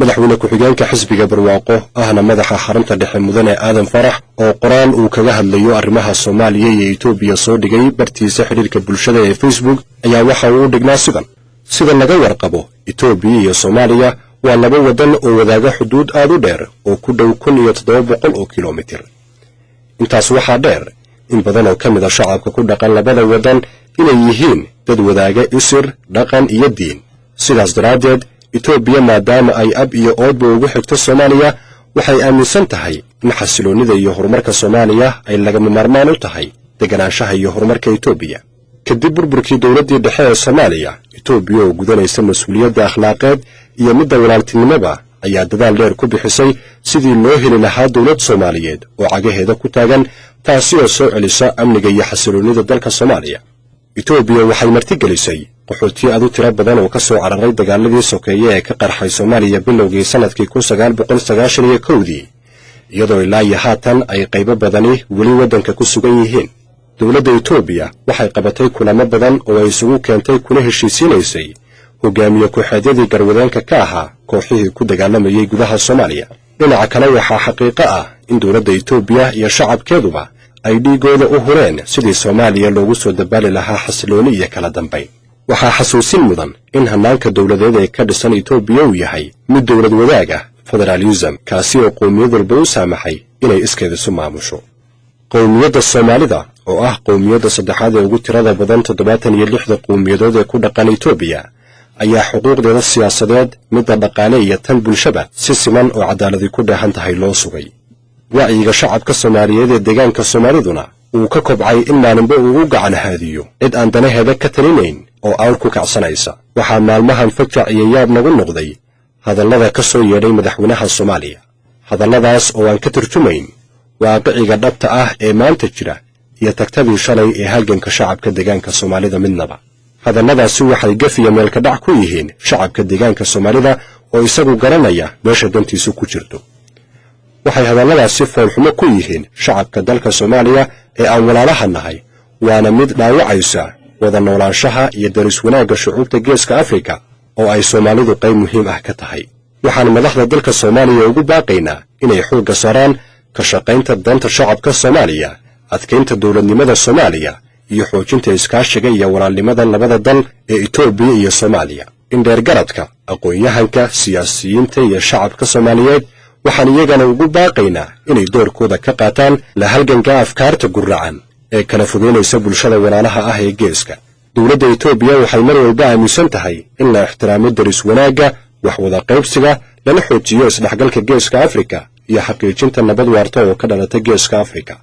madaxweyne ku-xigeenka xisbiga barwaaqo ahna madaxa xarunta dhexe mudane aadan farax oo qoraal uu kaga hadlayo arrimaha Soomaaliya iyo Itoobiya soo dhigay bartiisa xiriirka bulshada ee Facebook ayaa waxa uu dhignaa sida laga warqabo Itoobiya iyo Soomaaliya waa laba wadan oo wadaaga xuduud aad u dheer oo ku dhow 1700 oo kiiloomitir. intaas waxaa dheer in badan oo kamid ah shacabka ku dhaqan labada wadan inay yihiin dad wadaaga isir, dhaqan iyo diin. sidaas daraadeed Itoobiya maadaama ay ab iyo oodba ugu xigto Soomaaliya waxay aaminsan tahay in xasiloonida iyo horumarka Soomaaliya ay lagama maarmaan u tahay deganaanshaha iyo horumarka Itoobiya. kadib burburkii dawladii dhexe ee Soomaaliya, Itoobiya oo gudanaysa mas'uuliyadda akhlaaqeed iyo midda walaaltinimada ayaa dadaal dheer ku bixisay sidii loo heli lahaa dawlad Soomaaliyeed oo cagaheeda ku taagan taasi oo soo celisa amniga iyo xasiloonida dalka Soomaaliya. Itoobiya waxay martigelisay qaxootiyo aad u tiro badan oo ka soo cararay dagaaladii sokeeye ee ka qarxay Soomaaliya bilowgii sanadkii 1991 iyadoo ilaa haatan ay qaybo badani weli wadanka ku sugan yihiin. dawladda Itoobiya waxay qabatay kulamo badan oo ay isugu keentay kuna heshiisiinaysay hogaamiye ku-xigeenkii garwadeenka ka ahaa kooxihii ku dagaalamayay gudaha Soomaaliya. dhinaca kale waxaa xaqiiqo ah in dawladda Itoobiya iyo shacabkeeduba ay dhiigooda u hureen sidii Soomaaliya loogu soo dabaali lahaa xasilooni iyo kala dambeyn. waxaa xasuusin mudan in hanaanka dawladeed ee ka dhisan Itoobiya uu yahay mid dawlad wadaag ah federalism kaasi oo qowmiyad walba u saamaxay inay iskeeda isu maamusho. qowmiyadda Soomaalida oo ah qowmiyadda saddexaad ee ugu tirada badan 76 qowmiyadood ee ku dhaqan Itoobiya ayaa xuquuqdeeda siyaasadeed, midda dhaqaale iyo tan bulshada si siman oo cadaalad ku dheehan tahay loo sugay. wacyiga shacabka Soomaaliyeed ee deegaanka Soomaaliduna uu ka kobcay in maalinba uu u gacan haadiyo cid aan danaheeda ka talinayn oo awr ku kacsanaysa. waxaa maalmahan fajac iyo yaab nagu noqday hadallada ka soo yeedhay madaxweynaha Soomaaliya. hadalladaas oo aan ka turjumayn waaqiciga dhabta ah ee maanta jira iyo tagtadii shalay ee halganka shacabka deegaanka Soomaalida midnaba. hadalladaasi waxay gafiya meel ka dhac ku yihiin shacabka deegaanka Soomaalida oo isagu garanaya meesha dantiisu ku jirto. waxay hadalladaasi foolxumo ku yihiin shacabka dalka Soomaaliya ee aan walaalaha nahay, waana mid dhaawacaysa wada noolaanshaha iyo daris wanaagga shucuubta Geeska Afrika oo ay Soomaalidu qayb muhiim ah ka tahay. waxaan madaxda dalka Soomaaliya ugu baaqaynaa inay xoogga saaraan ka shaqaynta danta shacabka Soomaaliya, adkeynta dawladnimada Soomaaliya iyo xoojinta iskaashiga iyo walaalnimada labada dal ee Itoobiya iyo Soomaaliya. in dheergaradka, aqoon-yahanka, siyaasiyiinta iyo shacabka Soomaaliyeed waxaan iyagana ugu baaqaynaa inay doorkooda ka qaataan la halganka afkaarta guracan ee kala fogeynaysa bulshada walaalaha ah ee Geeska. dawladda Itoobiya waxay mar walba aaminsan tahay in la ixtiraamo daris wanaagga, wax wada qaybsiga, lana xoojiyo isdhexgalka Geeska Afrika iyo xaqiijinta nabad waarta oo ka dhalata Geeska Afrika.